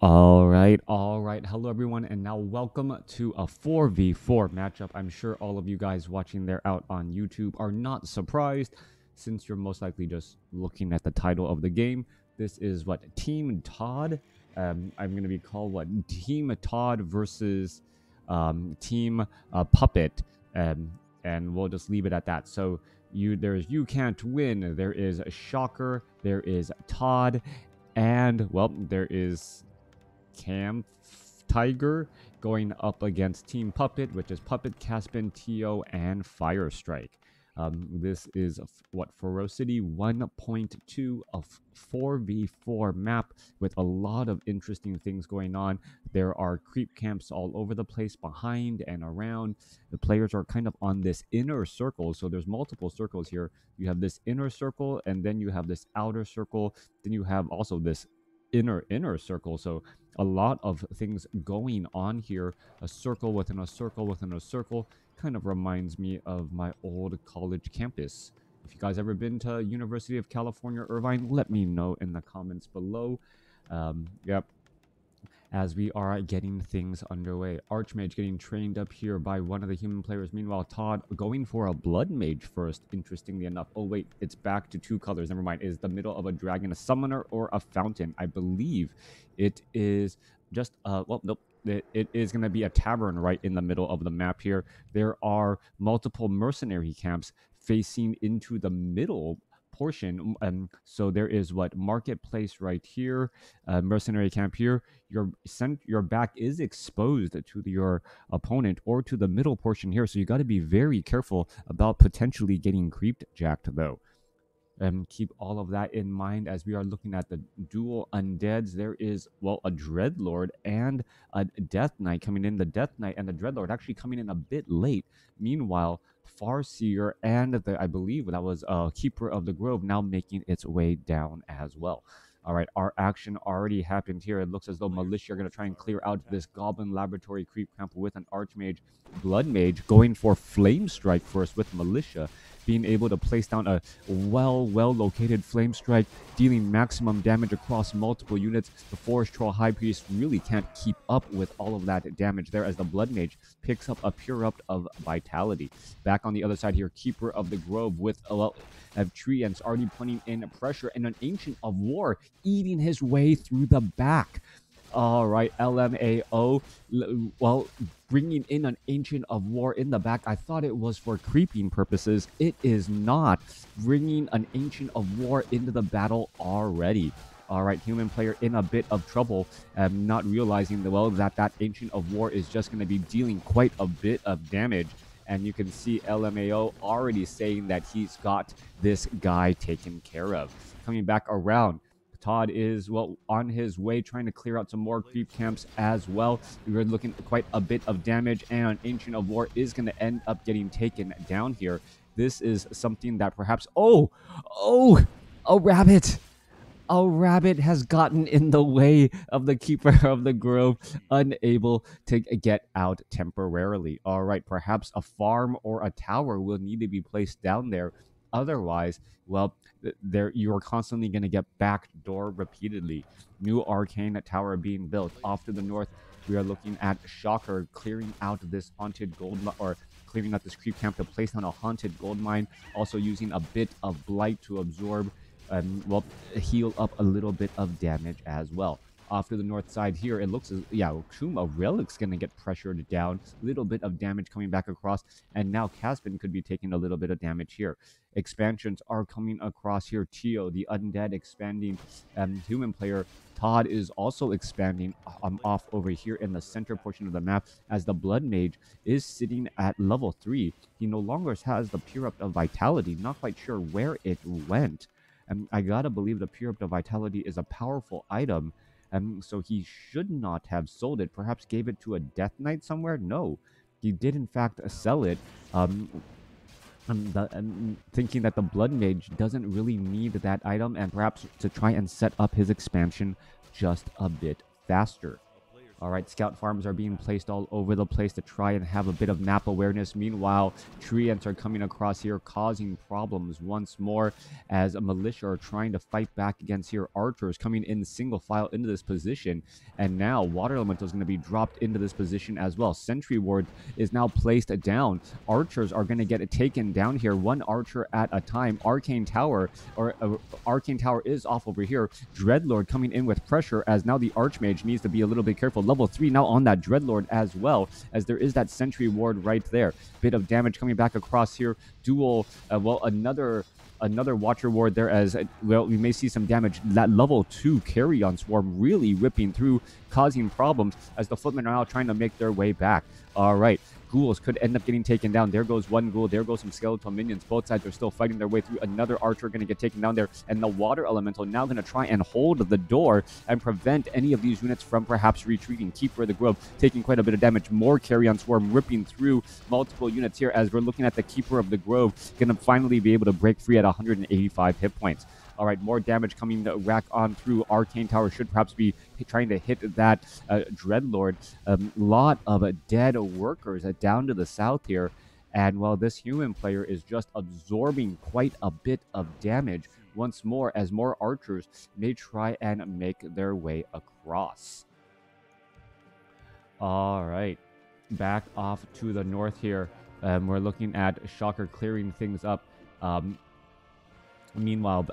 All right. Hello, everyone, and now welcome to a 4v4 matchup. I'm sure all of you guys watching there out on YouTube are not surprised since you're most likely just looking at the title of the game. This is what Team ToD. I'm going to be called what Team ToD versus Team Puppet, and we'll just leave it at that. So there's You Can't Win. There is Shocker. There is ToD. And, well, there is Cam Tiger going up against Team Puppet, which is Puppet, Caspin, Tio, and Firestrike. This is what Ferocity 1.2 of 4v4 map with a lot of interesting things going on. There are creep camps all over the place, behind and around. The players are kind of on this inner circle, so there's multiple circles here. You have this inner circle, and then you have this outer circle. Then you have also this inner circle. So a lot of things going on here. A circle within a circle within a circle kind of reminds me of my old college campus. If you guys ever been to University of California, Irvine, let me know in the comments below. Yep. As we are getting things underway. Archmage getting trained up here by one of the human players. Meanwhile, ToD going for a Blood Mage first, interestingly enough. Oh, wait, it's back to two colors. Never mind. Is the middle of a dragon a summoner or a fountain? I believe it is just, well, nope. It is going to be a tavern right in the middle of the map here. There are multiple mercenary camps facing into the middle portion. So there is what marketplace right here, mercenary camp here. Your back is exposed to your opponent or to the middle portion here, so you got to be very careful about potentially getting creeped jacked though. Keep all of that in mind as we are looking at the dual undeads. There is, well, a Dreadlord and a Death Knight coming in. The Death Knight and the Dreadlord actually coming in a bit late. Meanwhile, Farseer and I believe that was Keeper of the Grove now making its way down as well. All right, our action already happened here. It looks as though Militia are going to try and clear out this Goblin Laboratory creep camp with an Archmage. Blood Mage going for Flame Strike first with Militia, being able to place down a well located Flame Strike, dealing maximum damage across multiple units. The Forest Troll High Priest really can't keep up with all of that damage there as the Blood Mage picks up a Pure-Up of Vitality. Back on the other side here, Keeper of the Grove with a tree and already putting in pressure, and an Ancient of War eating his way through the back. All right, LMAO, well, bringing in an Ancient of War in the back. I thought it was for creeping purposes. It is not. Bringing an Ancient of War into the battle already. All right, human player in a bit of trouble, not realizing that Ancient of War is just going to be dealing quite a bit of damage. And you can see LMAO already saying that he's got this guy taken care of. Coming back around, ToD is, well, on his way, trying to clear out some more creep camps as well. We're looking at quite a bit of damage, and an Ancient of War is going to end up getting taken down here. This is something that perhaps... Oh, a rabbit! A rabbit has gotten in the way of the Keeper of the Grove, unable to get out temporarily. All right, perhaps a farm or a tower will need to be placed down there. Otherwise, well, you're constantly going to get backdoor repeatedly. New arcane tower being built. Off to the north, we are looking at Shocker clearing out this haunted gold, or clearing out this creep camp to place down a haunted gold mine. Also using a bit of blight to absorb, well, heal up a little bit of damage as well. Off to the north side here, it looks as, yeah, Kuma Relic's going to get pressured down. A little bit of damage coming back across, and now Caspin could be taking a little bit of damage here. Expansions are coming across here. Tio, the undead, expanding. Human player ToD is also expanding off over here in the center portion of the map, as the Blood Mage is sitting at level 3. He no longer has the Pure-Up of Vitality. Not quite sure where it went. I gotta believe the Pure-Up of Vitality is a powerful item. So he should not have sold it. Perhaps gave it to a Death Knight somewhere? No. He did, in fact, sell it. Thinking that the Blood Mage doesn't really need that item, and perhaps to try and set up his expansion just a bit faster. All right, scout farms are being placed all over the place to try and have a bit of map awareness. Meanwhile, tree ants are coming across here, causing problems once more as a militia are trying to fight back against here. Archers coming in single file into this position, and now water elemental is going to be dropped into this position as well. Sentry ward is now placed down. Archers are going to get taken down here, one archer at a time. Arcane tower is off over here. Dreadlord coming in with pressure as now the Archmage needs to be a little bit careful. Level 3 now on that Dreadlord as well, as there is that Sentry ward right there. Bit of damage coming back across here. Dual, another Watcher ward there as well. We may see some damage. That level 2 Carrion Swarm really ripping through, causing problems as the footmen are now trying to make their way back. All right, ghouls could end up getting taken down. There goes one ghoul. There goes some skeletal minions. Both sides are still fighting their way through. Another archer going to get taken down there, and the water elemental now going to try and hold the door and prevent any of these units from perhaps retreating. Keeper of the Grove taking quite a bit of damage. More Carrion Swarm ripping through multiple units here as we're looking at the Keeper of the Grove going to finally be able to break free at 185 hit points. All right, more damage coming to rack on through. Arcane Tower should perhaps be trying to hit that Dreadlord. A lot of dead workers down to the south here. And while this human player is just absorbing quite a bit of damage once more as more archers may try and make their way across. All right, back off to the north here. We're looking at Shocker clearing things up. Meanwhile,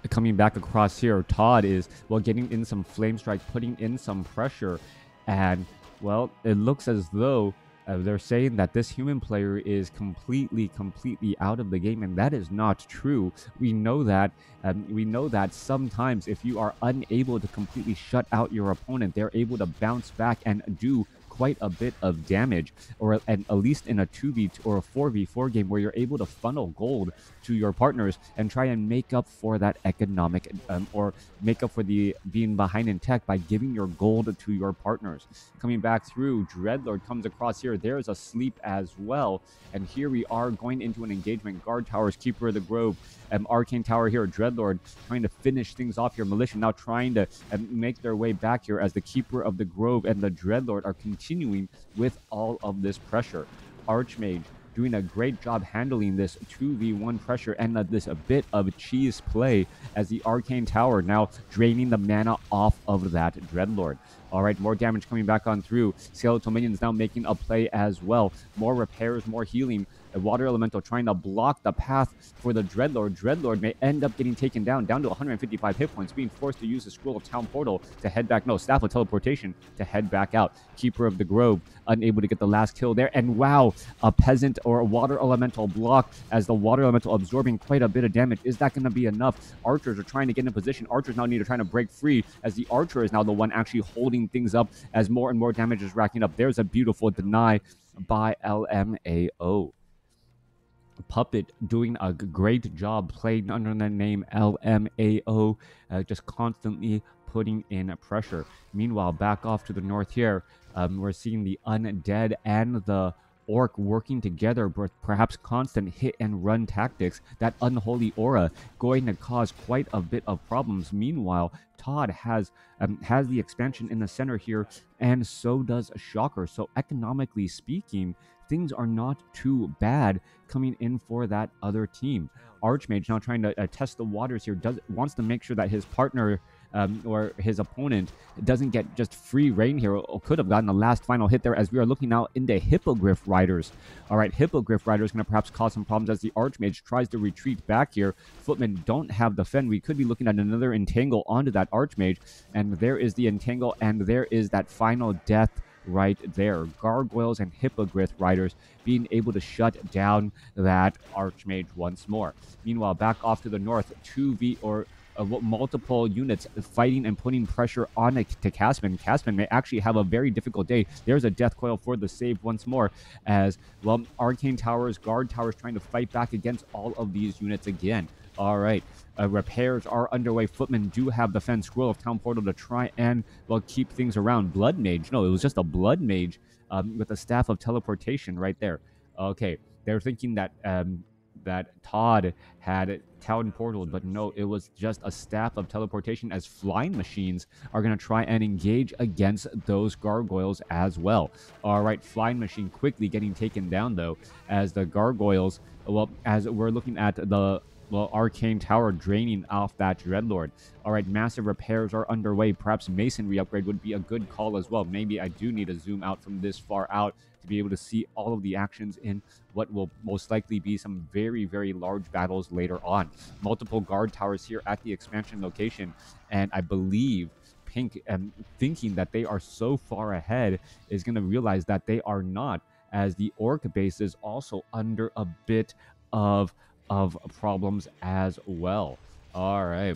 coming back across here, ToD is, well, getting in some Flame Strike, putting in some pressure. And, well, it looks as though they're saying that this human player is completely out of the game, and that is not true. We know that sometimes if you are unable to completely shut out your opponent, they're able to bounce back and do quite a bit of damage, or at least in a 2v2 or a 4v4 game where you're able to funnel gold to your partners and try and make up for that economic or make up for the being behind in tech by giving your gold to your partners. Coming back through, Dreadlord comes across here. There's a sleep as well, and here we are going into an engagement. Guard towers, Keeper of the Grove, Arcane Tower here. Dreadlord trying to finish things off here. Militia now trying to make their way back here as the Keeper of the Grove and the Dreadlord are continuing with all of this pressure. Archmage doing a great job handling this 2v1 pressure and this a bit of cheese play as the Arcane Tower now draining the mana off of that Dreadlord. All right, more damage coming back on through. Skeletal minions now making a play as well. More repairs, more healing. A water elemental trying to block the path for the Dreadlord. Dreadlord may end up getting taken down to 155 hit points, being forced to use the Scroll of Town Portal to head back. No, Staff of Teleportation to head back out. Keeper of the Grove unable to get the last kill there. And wow, a peasant or a water elemental block as the water elemental absorbing quite a bit of damage. Is that going to be enough? Archers are trying to get in position. Archers now need to try to break free as the archer is now the one actually holding things up as more and more damage is racking up. There's a beautiful deny by LMAO. Puppet doing a great job playing under the name LMAO, just constantly putting in pressure. Meanwhile, back off to the north here, we're seeing the undead and the orc working together with perhaps constant hit and run tactics. That unholy aura going to cause quite a bit of problems. Meanwhile, ToD has the expansion in the center here, and so does Shocker. So economically speaking, things are not too bad coming in for that other team. Archmage now trying to test the waters here, wants to make sure that his partner or his opponent doesn't get just free reign here, or could have gotten the last final hit there, as we are looking now into Hippogriff Riders. All right, Hippogriff Riders going to perhaps cause some problems as the Archmage tries to retreat back here. Footmen don't have the fend. We could be looking at another entangle onto that Archmage, and there is the entangle, and there is that final death right there. Gargoyles and Hippogriff Riders being able to shut down that Archmage once more. Meanwhile, back off to the north, multiple units fighting and putting pressure on to Caspin. Caspin may actually have a very difficult day. There's a death coil for the save once more as, well, Arcane Towers, Guard Towers trying to fight back against all of these units again. All right, repairs are underway. Footmen do have the fence. Scroll of Town Portal to try and, well, keep things around. Blood Mage, no, it was just a Blood Mage with a Staff of Teleportation right there. Okay, they're thinking that that ToD had town portal, but no, it was just a staff of teleportation, as flying machines are going to try and engage against those gargoyles as well. All right, flying machine quickly getting taken down, though, as the gargoyles, well, as we're looking at the arcane tower draining off that dreadlord. All right, massive repairs are underway. Perhaps masonry upgrade would be a good call as well. Maybe I do need to zoom out from this far out to be able to see all of the actions in what will most likely be some very, very large battles later on. Multiple guard towers here at the expansion location, and I believe Pink, thinking that they are so far ahead, is going to realize that they are not, as the orc base is also under a bit of problems as well. All right,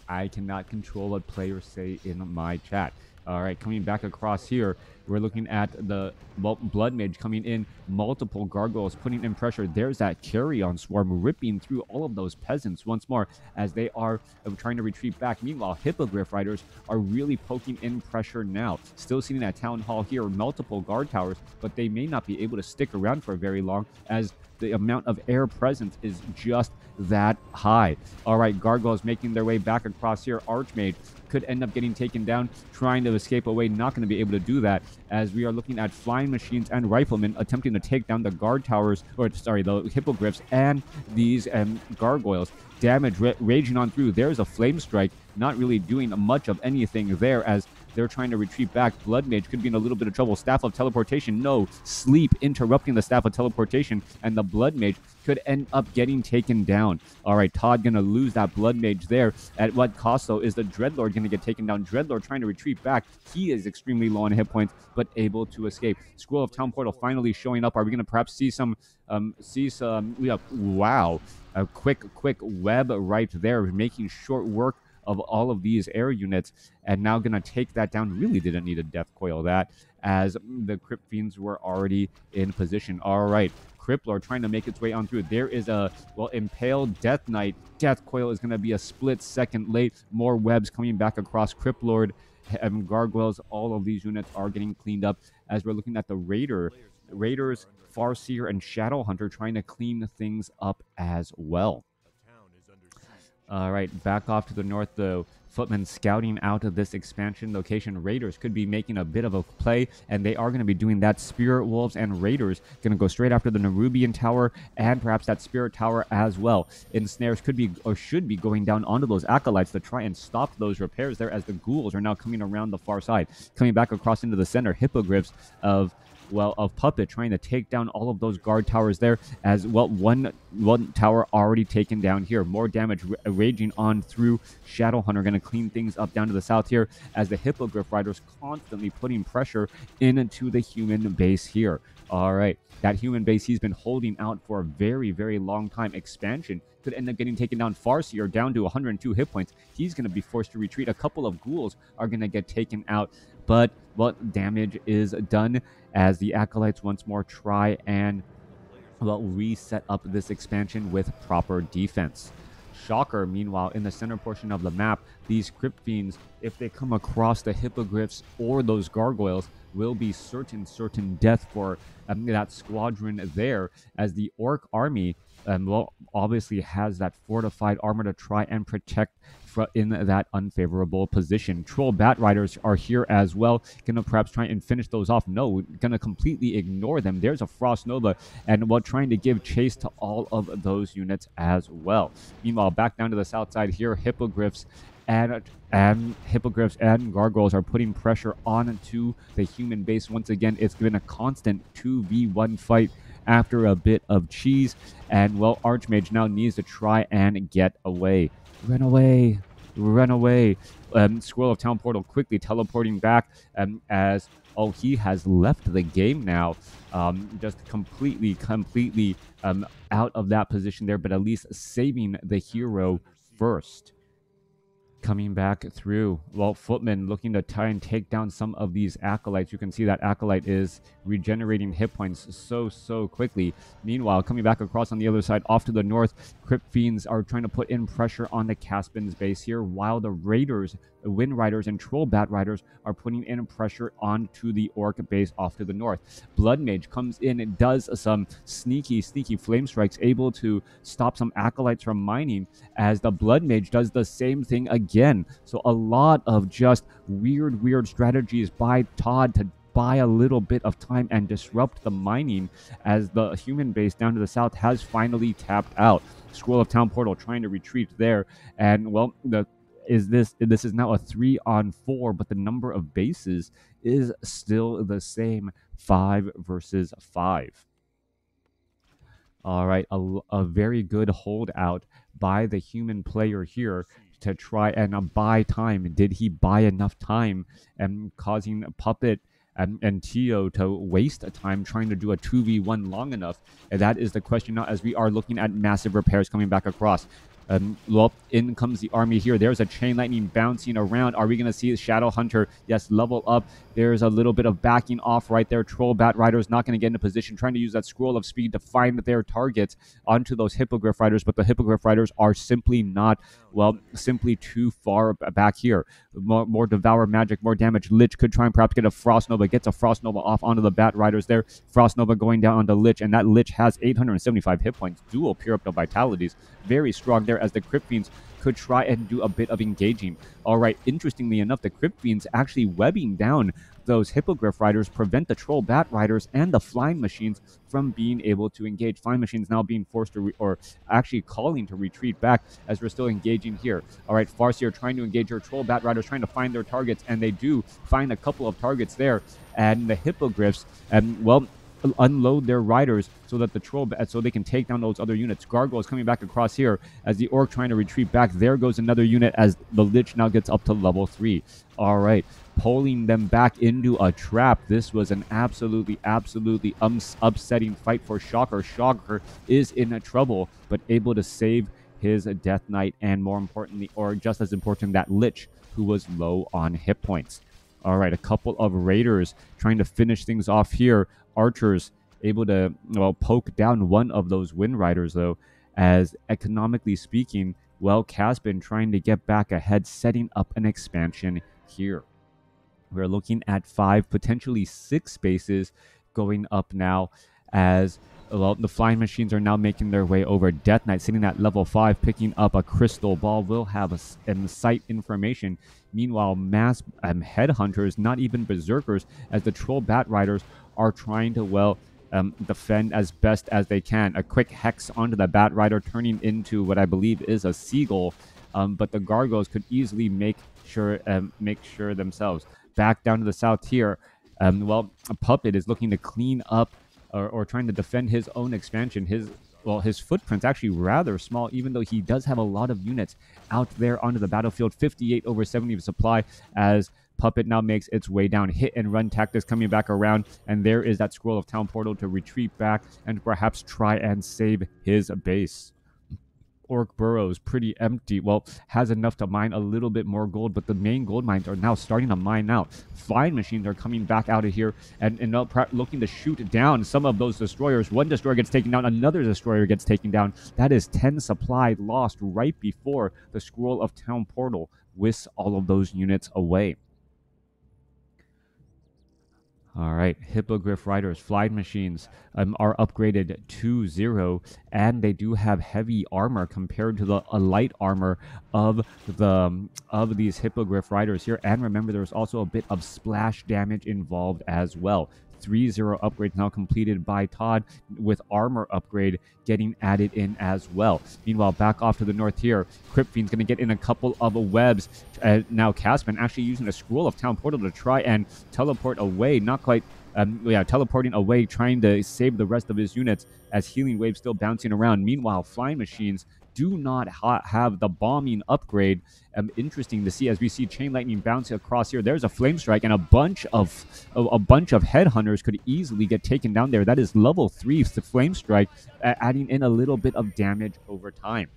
I cannot control what players say in my chat. All right, coming back across here, we're looking at the Blood Mage coming in, multiple gargoyles putting in pressure. There's that carry-on swarm ripping through all of those peasants once more as they are trying to retreat back. Meanwhile, Hippogriff Riders are really poking in pressure now. Still sitting at Town Hall here, multiple guard towers, but they may not be able to stick around for very long as the amount of air presence is just that high. All right, gargoyles making their way back across here. Archmage could end up getting taken down, trying to escape away. Not going to be able to do that, as we are looking at flying machines and riflemen attempting to take down the guard towers, or sorry, the hippogriffs and these gargoyles. Damage raging on through. There's a flame strike, not really doing much of anything there as they're trying to retreat back. Blood Mage could be in a little bit of trouble. Staff of Teleportation, no. Sleep interrupting the Staff of Teleportation, and the Blood Mage could end up getting taken down. All right, ToD going to lose that Blood Mage there. At what cost, though, is the Dreadlord going to get taken down? Dreadlord trying to retreat back. He is extremely low on hit points, but able to escape. Scroll of Town Portal finally showing up. Are we going to perhaps see some, wow, a quick web right there, making short work of all of these air units, and now gonna take that down. Really didn't need a death coil that, as the Crypt Fiends were already in position. All right, Cripplord trying to make its way on through. There is a, Impaled Death Knight. Death coil is gonna be a split second late. More webs coming back across Cripplord. Gargoyles, all of these units are getting cleaned up, as we're looking at the Raiders, Farseer, and Shadowhunter trying to clean things up as well. All right, back off to the north, though. Footmen scouting out of this expansion location. Raiders could be making a bit of a play, and they are going to be doing that. Spirit Wolves and Raiders going to go straight after the Nerubian Tower and perhaps that Spirit Tower as well. Ensnares could be or should be going down onto those Acolytes to try and stop those repairs there, as the Ghouls are now coming around the far side. Coming back across into the center, Hippogriffs of Puppet trying to take down all of those guard towers there, as one tower already taken down here. More damage raging on through. Shadowhunter going to clean things up down to the south here, as the Hippogriff Riders constantly putting pressure into the human base here. All right, that human base he's been holding out for a very, very long time. Expansion could end up getting taken down. Farseer down to 102 hit points. He's going to be forced to retreat. A couple of ghouls are going to get taken out, but damage is done as the Acolytes once more try and reset up this expansion with proper defense. Shocker, meanwhile, in the center portion of the map, these Crypt Fiends, if they come across the Hippogriffs or those Gargoyles, will be certain death for that squadron there, as the Orc army obviously has that fortified armor to try and protect in that unfavorable position. Troll Bat Riders are here as well, gonna perhaps try and finish those off. No, gonna completely ignore them. There's a Frost Nova, and trying to give chase to all of those units as well. Meanwhile, back down to the south side here, Hippogriffs and Gargoyles are putting pressure onto the human base. Once again, it's been a constant 2v1 fight after a bit of cheese, and Archmage now needs to try and get away. Run away. Scroll of Town Portal quickly teleporting back, as he has left the game now, just completely out of that position there, but at least saving the hero first. Coming back through, Footman looking to try and take down some of these Acolytes. You can see that Acolyte is regenerating hit points so quickly. Meanwhile, coming back across on the other side, off to the north, Crypt Fiends are trying to put in pressure on the Caspin's base here, while the Raiders Wind Riders and Troll Bat Riders are putting in pressure onto the Orc base off to the north. Blood Mage comes in and does some sneaky flame strikes, able to stop some acolytes from mining, as the Blood Mage does the same thing again. So a lot of just weird strategies by ToD to buy a little bit of time and disrupt the mining, as the human base down to the south has finally tapped out. Scroll of Town Portal trying to retreat there, and well, this is now a 3-on-4, but the number of bases is still the same, 5 versus 5. All right, a very good holdout by the human player here to try and buy time. Did he buy enough time and causing Puppet and ToD to waste time trying to do a 2v1 long enough? And that is the question now, as we are looking at massive repairs coming back across. Well, in comes the army here. There's a Chain Lightning bouncing around. Are we going to see Shadow Hunter? Yes, level up. There's a little bit of backing off right there. Troll Bat Riders not going to get into position, trying to use that Scroll of Speed to find their targets onto those Hippogriff Riders, but the Hippogriff Riders are simply not, well, simply too far back here. More Devour Magic, more damage. Lich could try and perhaps get a Frost Nova, gets a Frost Nova off onto the Bat Riders there. Frost Nova going down onto Lich, and that Lich has 875 hit points. Dual Pure Up to Vitalities. Very strong there, as the Crypt Fiends could try and do a bit of engaging. All right, interestingly enough, the Crypt Fiends actually webbing down those Hippogriff Riders prevent the Troll Bat Riders and the Flying Machines from being able to engage. Flying Machines now being forced to, or actually calling to retreat back, as we're still engaging here. All right, Farseer trying to engage her Troll Bat Riders, trying to find their targets, and they do find a couple of targets there. And the Hippogriffs, well, unload their riders so that so they can take down those other units. Gargoyles coming back across here as the Orc trying to retreat back. There goes another unit as the Lich now gets up to level 3. All right, pulling them back into a trap. This was an absolutely upsetting fight for Shocker. Shocker is in trouble, but able to save his Death Knight, and more importantly, or just as important, that Lich who was low on hit points. All right, a couple of Raiders trying to finish things off here. Archers able to, well, poke down one of those Wind Riders, though, as economically speaking, well, Caspian trying to get back ahead, setting up an expansion here. We're looking at 5, potentially 6 spaces going up now, as well, the Flying Machines are now making their way over. Death Knight sitting at level 5, picking up a Crystal Ball, will have a sight information. Meanwhile, mass Headhunters, not even Berserkers, as the Troll Bat Riders are trying to, well, defend as best as they can. A quick Hex onto the Bat Rider, turning into what I believe is a Seagull, but the Gargoyles could easily make sure themselves. Back down to the south here, well, a Puppet is looking to clean up or trying to defend his own expansion. His footprint's actually rather small, even though he does have a lot of units out there onto the battlefield. 58 over 70 of supply, as Puppet now makes its way down. Hit and run tactics coming back around, and there is that Scroll of Town Portal to retreat back and perhaps try and save his base. Orc Burrows pretty empty. Well, has enough to mine a little bit more gold, but the main gold mines are now starting to mine out. Flying Machines are coming back out of here and looking to shoot down some of those destroyers. One destroyer gets taken down, another destroyer gets taken down. That is 10 supply lost right before the Scroll of Town Portal whisks all of those units away. All right, Hippogriff Riders, Flying Machines are upgraded to 0, and they do have heavy armor compared to the light armor of these Hippogriff Riders here. And remember, there's also a bit of splash damage involved as well. 3-0 upgrades now completed by ToD, with armor upgrade getting added in as well. Meanwhile, back off to the north here, Crypt Fiend's going to get in a couple of webs. Now Caspian actually using a Scroll of Town Portal to try and teleport away. Not quite, teleporting away, trying to save the rest of his units, as Healing Wave still bouncing around. Meanwhile, Flying Machines do not have the bombing upgrade. Interesting to see, as we see Chain Lightning bounce across here. There's a Flame Strike, and a bunch of Headhunters could easily get taken down there. That is level 3 Flame Strike, adding in a little bit of damage over time.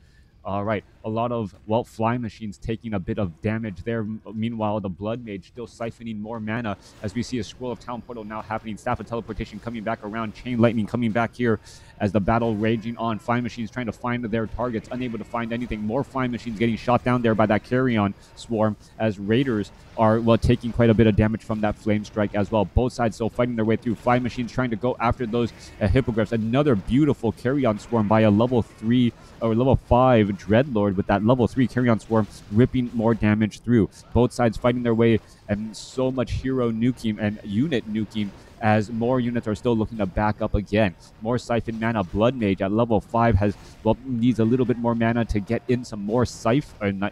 All right, a lot of, well, flying machines taking a bit of damage there. Meanwhile, the Blood Mage still siphoning more mana as we see a Scroll of Town Portal now happening. Staff of Teleportation coming back around. Chain Lightning coming back here as the battle raging on. Flying machines trying to find their targets, unable to find anything. More flying machines getting shot down there by that Carrion Swarm as Raiders are, well, taking quite a bit of damage from that Flame Strike as well. Both sides still fighting their way through. Flying machines trying to go after those Hippogriffs. Another beautiful Carrion Swarm by a level 3 or level 5 Dreadlord with that level 3 Carrion Swarm ripping more damage through. Both sides fighting their way, and so much hero nuking and unit nuking as more units are still looking to back up again. More Siphon mana. Blood Mage at level 5 has, well, needs a little bit more mana to get in some more Siphon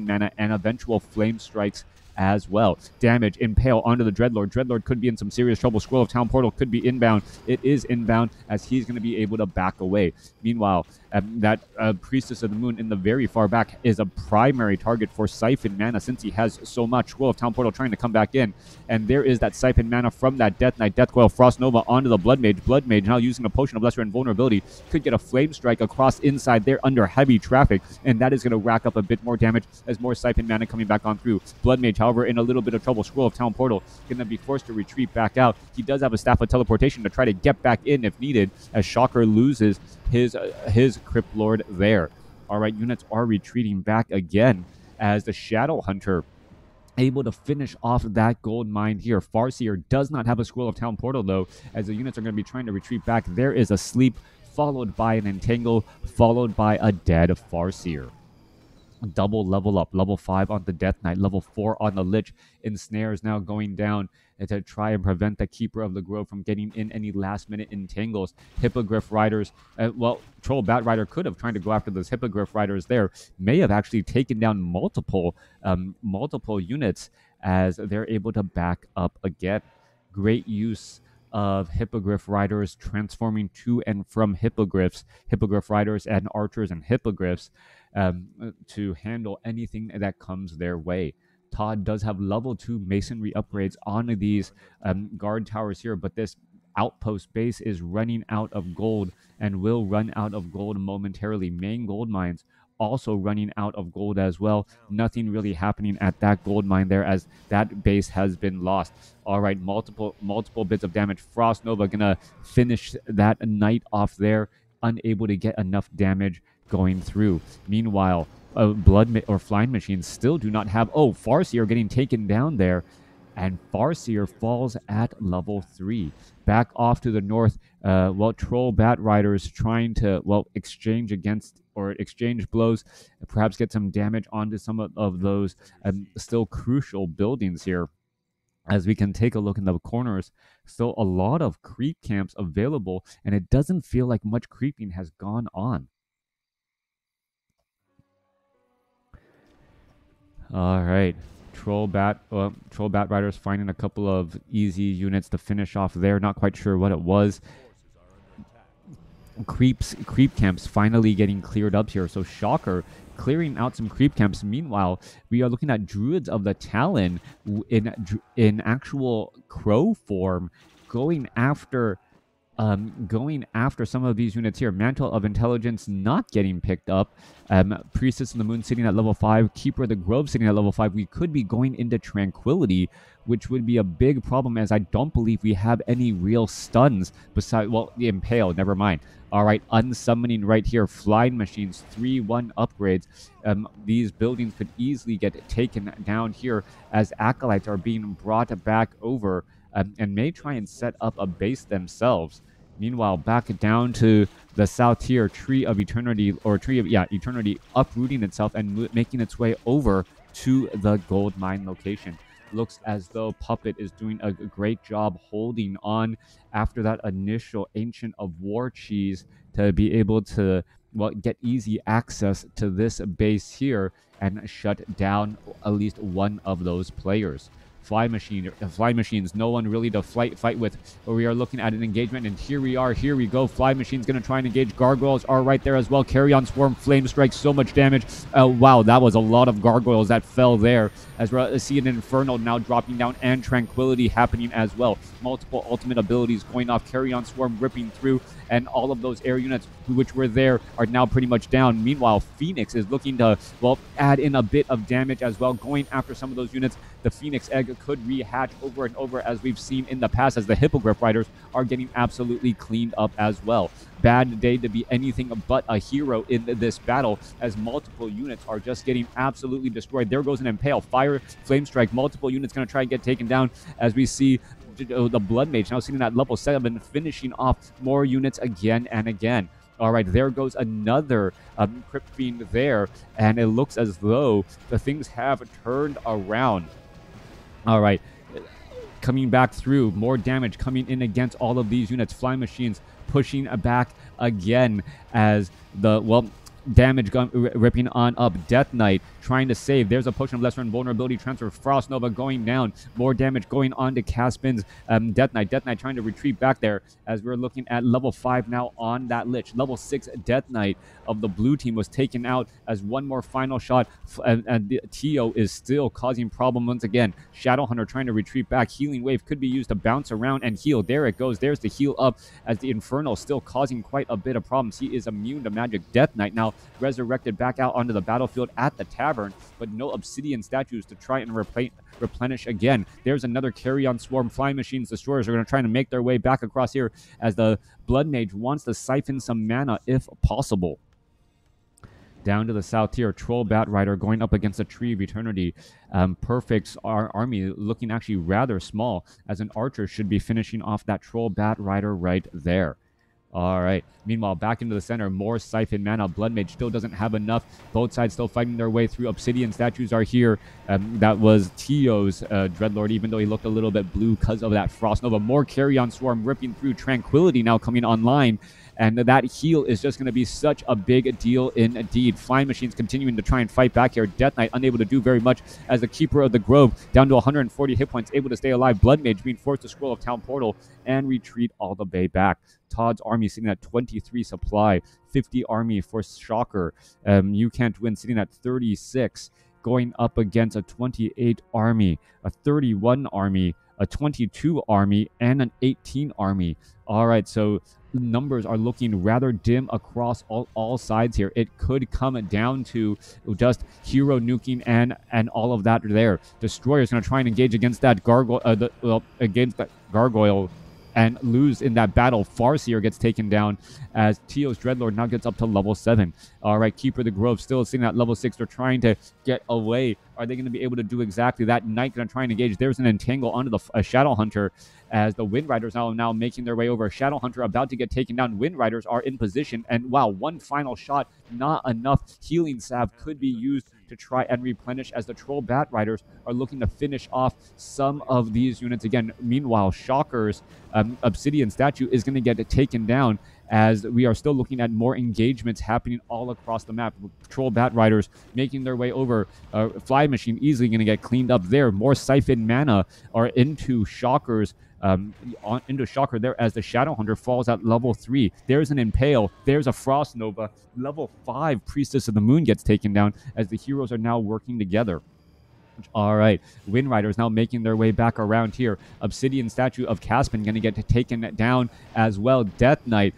mana and eventual Flame Strikes as well. Damage, Impale onto the Dreadlord. Dreadlord could be in some serious trouble. Scroll of Town Portal could be inbound. It is inbound as he's going to be able to back away. Meanwhile, that Priestess of the Moon in the very far back is a primary target for Siphon mana since he has so much. Scroll of Town Portal trying to come back in. And there is that Siphon mana from that Death Knight, Death Coil, Frost Nova onto the Blood Mage. Blood Mage now using a Potion of Lesser Invulnerability could get a Flame Strike across inside there under heavy traffic. And that is going to rack up a bit more damage as more Siphon mana coming back on through. Blood Mage, however, in a little bit of trouble. Scroll of Town Portal going to be forced to retreat back out. He does have a Staff of Teleportation to try to get back in if needed as Shocker loses his Crypt Lord there. All right, units are retreating back again as the Shadow Hunter able to finish off that gold mine here. Farseer does not have a Scroll of Town Portal though, as the units are going to be trying to retreat back. There is a Sleep followed by an Entangle followed by a dead Farseer. Double level up, level 5 on the Death Knight, level 4 on the Lich. Ensnares now going down to try and prevent the Keeper of the Grove from getting in any last-minute entangles. Hippogriff Riders, well, Troll Bat Rider could have tried to go after those Hippogriff Riders there. May have actually taken down multiple units as they're able to back up again. Great use of Hippogriff Riders transforming to and from Hippogriffs, Hippogriff Riders and Archers and Hippogriffs to handle anything that comes their way. ToD does have level 2 masonry upgrades on these guard towers here, but this outpost base is running out of gold and will run out of gold momentarily. Main gold mines also running out of gold as well. Nothing really happening at that gold mine there as that base has been lost. All right, multiple bits of damage. Frost Nova gonna finish that knight off there, unable to get enough damage going through. Meanwhile, Flying Machines still do not have... Oh, Farseer getting taken down there, and Farseer falls at level 3. Back off to the north, well, Troll Bat Riders trying to, well, exchange blows, perhaps get some damage onto some of those still crucial buildings here. As we can take a look in the corners, still a lot of creep camps available, and it doesn't feel like much creeping has gone on. All right, Troll Bat Riders finding a couple of easy units to finish off there. Not quite sure what it was. Creep camps finally getting cleared up here. So Shocker clearing out some creep camps. Meanwhile, we are looking at Druids of the Talon in actual crow form, going after some of these units here. Mantle of Intelligence not getting picked up. Priestess of the Moon sitting at level 5. Keeper of the Grove sitting at level 5. We could be going into Tranquility, which would be a big problem as I don't believe we have any real stuns besides, well, the Impale, never mind. All right, unsummoning right here. Flying Machines, 3-1 upgrades. These buildings could easily get taken down here as Acolytes are being brought back over and may try and set up a base themselves. Meanwhile, back down to the south here, Tree of Eternity, Eternity uprooting itself and making its way over to the gold mine location. Looks as though Puppet is doing a great job holding on after that initial Ancient of War cheese to be able to, well, get easy access to this base here and shut down at least one of those players. Fly machines, no one really to fight with. But we are looking at an engagement, and here we go. Fly machines going to try and engage. Gargoyles are right there as well. Carrion Swarm, Flame Strike, so much damage. Wow, that was a lot of gargoyles that fell there, as we're seeing an Inferno now dropping down and Tranquility happening as well. Multiple ultimate abilities going off. Carrion Swarm ripping through, and all of those air units which were there are now pretty much down. Meanwhile, Phoenix is looking to, well, add in a bit of damage as well, going after some of those units. The Phoenix Egg could rehatch over and over, as we've seen in the past, as the Hippogriff Riders are getting absolutely cleaned up as well. Bad day to be anything but a hero in this battle, as multiple units are just getting absolutely destroyed. There goes an Impale, Fire, Flame Strike, multiple units going to try and get taken down, as we see the Blood Mage now sitting at level 7, finishing off more units again and again. All right, there goes another Crypt Fiend there, and it looks as though the things have turned around. All right, coming back through, more damage coming in against all of these units. Fly machines pushing back again, as the, well, damage ripping on up. Death Knight trying to save. There's a potion of lesser invulnerability transfer. Frost Nova going down. More damage going on to Caspin's Death Knight. Death Knight trying to retreat back there, as we're looking at level 5 now on that Lich. Level 6 Death Knight of the blue team was taken out, as one more final shot, and the TO is still causing problem once again. Shadowhunter trying to retreat back. Healing Wave could be used to bounce around and heal. There it goes. There's the heal up, as the Infernal still causing quite a bit of problems. He is immune to magic. Death Knight now resurrected back out onto the battlefield at the tavern, but no obsidian statues to try and replenish again. There's another Carrion Swarm. Flying Machines, Destroyers are going to try to make their way back across here, as the Blood Mage wants to siphon some mana if possible. Down to the south here, Troll Bat Rider going up against a Tree of Eternity. Perfect's army looking actually rather small, as an Archer should be finishing off that Troll Bat Rider right there. All right. Meanwhile, back into the center, more Siphon mana. Blood Mage still doesn't have enough. Both sides still fighting their way through. Obsidian statues are here. That was Tio's Dreadlord, even though he looked a little bit blue because of that Frost Nova. More Carrion Swarm ripping through. Tranquility now coming online. And that heal is just going to be such a big deal indeed. Flying Machines continuing to try and fight back here. Death Knight unable to do very much, as the Keeper of the Grove down to 140 hit points, able to stay alive. Blood Mage being forced to scroll of Town Portal and retreat all the way back. ToD's army sitting at 23 supply. 50 army for Shocker. You Can't Win sitting at 36. Going up against a 28 army, a 31 army, a 22 army, and an 18 army. All right, so numbers are looking rather dim across all sides here. It could come down to just hero nuking and all of that there. Destroyer's going to try and engage against that gargoyle, and lose in that battle. Farseer gets taken down, as Tio's Dreadlord now gets up to level 7. All right, Keeper of the Grove still sitting at level 6. They're trying to get away. Are they going to be able to do exactly that? Knight going to try and engage. There's an entangle onto the Shadowhunter, as the Wind Riders now making their way over. Shadowhunter about to get taken down. Wind Riders are in position, and wow, one final shot, not enough. Healing Salve could be used to try and replenish, as the Troll Bat Riders are looking to finish off some of these units again. Meanwhile, Shocker's Obsidian statue is going to get taken down, as we are still looking at more engagements happening all across the map. Troll Bat Riders making their way over. Fly Machine easily going to get cleaned up there. More Siphon mana are into Shocker's into Shocker there, as the Shadowhunter falls at level 3. There's an Impale. There's a Frost Nova. Level 5 Priestess of the Moon gets taken down, as the heroes are now working together. All right, Wind Riders now making their way back around here. Obsidian statue of Caspin going to get taken down as well. Death Knight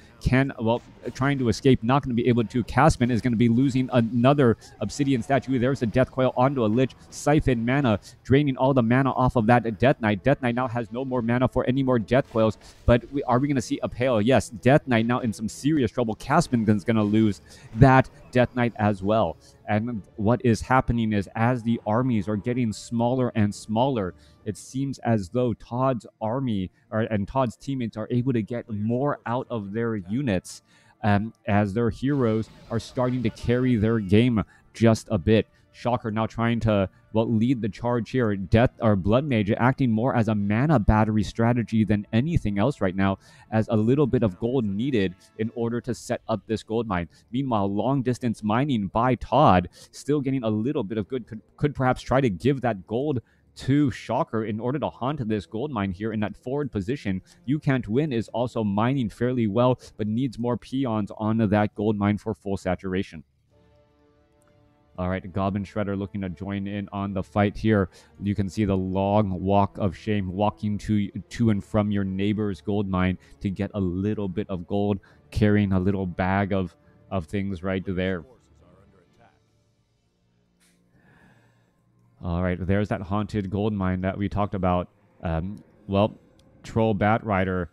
trying to escape, not going to be able to. Caspin is going to be losing another Obsidian statue. There's a Death Coil onto a Lich. Siphon mana, draining all the mana off of that Death Knight. Death Knight now has no more mana for any more Death Coils, but are we going to see a Pale? Yes, Death Knight now in some serious trouble. Caspin is going to lose that Death Knight as well. And what is happening is, as the armies are getting smaller and smaller, it seems as though ToD's army and ToD's teammates are able to get more out of their units, as their heroes are starting to carry their game just a bit. Shocker now trying to lead the charge here. Blood Mage acting more as a mana battery strategy than anything else right now, as a little bit of gold needed in order to set up this gold mine. Meanwhile, long distance mining by ToD, still getting a little bit of good, could perhaps try to give that gold to Shocker in order to haunt this gold mine here in that forward position. You Can't Win is also mining fairly well, but needs more peons onto that gold mine for full saturation. All right, Goblin Shredder looking to join in on the fight here. You can see the long walk of shame, walking to and from your neighbor's gold mine to get a little bit of gold, carrying a little bag of things right there. All right, there's that haunted gold mine that we talked about. Well, Troll Bat Rider,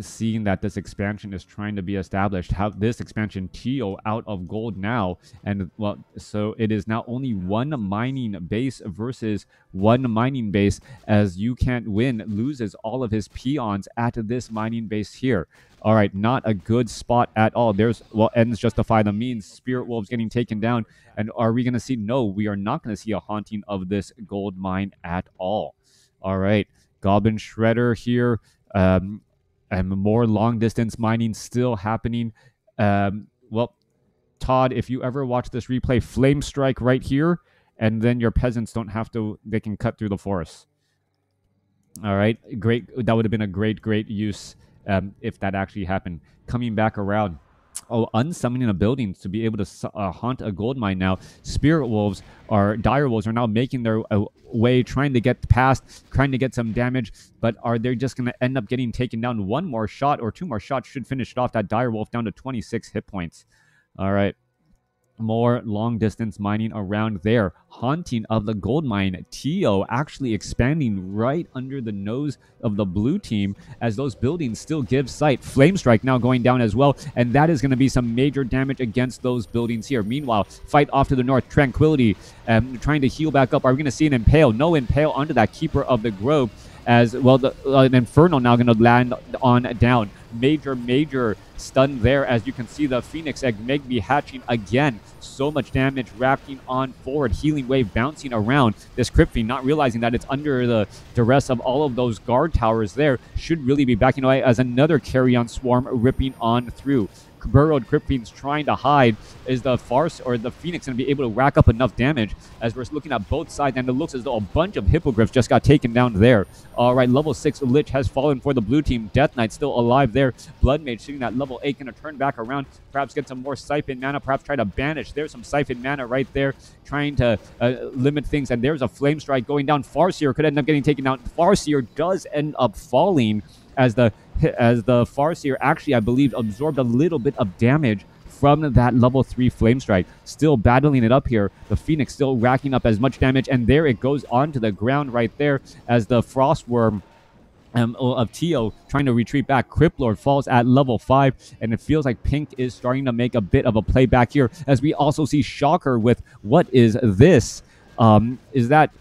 seeing that this expansion is trying to be established, how this expansion TO out of gold now, and well, so it is now only one mining base versus one mining base, as You Can't Win loses all of his peons at this mining base here. All right, not a good spot at all. There's, well, ends justify the means. Spirit Wolves getting taken down. And are we going to see? No, we are not going to see a haunting of this gold mine at all. All right, Goblin Shredder here. And more long distance mining still happening. Well, ToD, if you ever watch this replay, Flame Strike right here, and then your peasants don't have to, they can cut through the forest. All right, great. That would have been a great use if that actually happened. Coming back around. Oh, unsummoning a building to be able to haunt a gold mine now. Spirit Wolves or Dire Wolves are now making their way, trying to get past, trying to get some damage, but are they just going to end up getting taken down? One more shot or two more shots should finish it off. That Dire Wolf down to 26 hit points. All right. More long distance mining around there. Haunting of the gold mine. TO actually expanding right under the nose of the blue team as those buildings still give sight. Flame Strike now going down as well, and that is going to be some major damage against those buildings here. Meanwhile, fight off to the north. Tranquility trying to heal back up. Are we going to see an Impale? No Impale onto that Keeper of the Grove. As well, an Inferno now going to land on down. Major stun there, as you can see the Phoenix Egg maybe hatching again. So much damage wrapping on forward. Healing Wave bouncing around. This Crypt Fiend not realizing that it's under the duress of all of those guard towers there. Should really be backing away as another Carrion Swarm ripping on through. Burrowed Crypt Fiends trying to hide. Is the Farce or the Phoenix going to be able to rack up enough damage? As we're looking at both sides, and it looks as though a bunch of Hippogriffs just got taken down there. All right, level 6 Lich has fallen for the blue team. Death Knight still alive there. Blood Mage sitting at level 8, going to turn back around, perhaps get some more Siphon mana, perhaps try to banish. There's some Siphon mana right there, trying to limit things, and there's a Flame Strike going down. Farseer could end up getting taken down. Farseer does end up falling, as the Farseer actually, I believe, absorbed a little bit of damage from that level 3 Flame Strike. Still battling it up here. The Phoenix still racking up as much damage, and there it goes onto the ground right there as the Frostworm of TO trying to retreat back. Cryptlord falls at level 5, and it feels like Pink is starting to make a bit of a play back here, as we also see Shocker with, what is this? Is that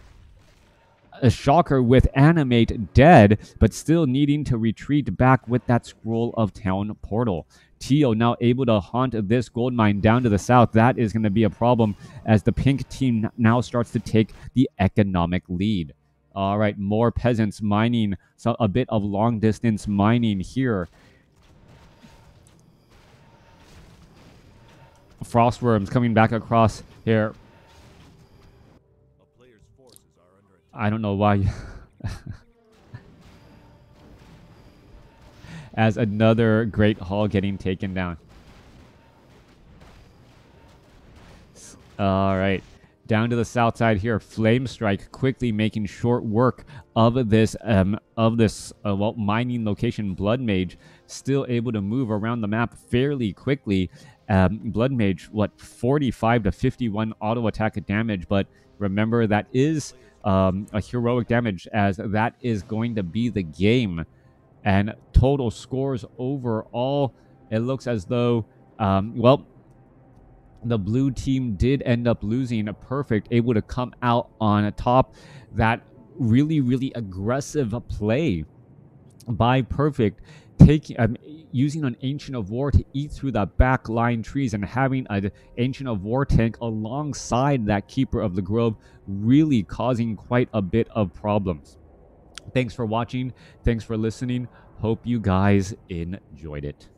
a Shocker with Animate dead, but still needing to retreat back with that Scroll of Town portal. TO now able to haunt this gold mine down to the south. That is going to be a problem, as the Pink team now starts to take the economic lead. All right, more peasants mining, so a bit of long distance mining here. Frostworms coming back across here. I don't know why. As another Great Hall getting taken down. All right. Down to the south side here, Flame Strike quickly making short work of this well, mining location. Blood Mage still able to move around the map fairly quickly. Blood Mage, what, 45 to 51 auto attack damage, but remember that is a heroic damage, as that is going to be the game. And total scores overall, it looks as though, well, the blue team did end up losing. A Perfect able to come out on top. That really aggressive play by Perfect, taking using an Ancient of War to eat through the back line trees, and having an Ancient of War tank alongside that Keeper of the Grove, really causing quite a bit of problems. Thanks for watching. Thanks for listening. Hope you guys enjoyed it.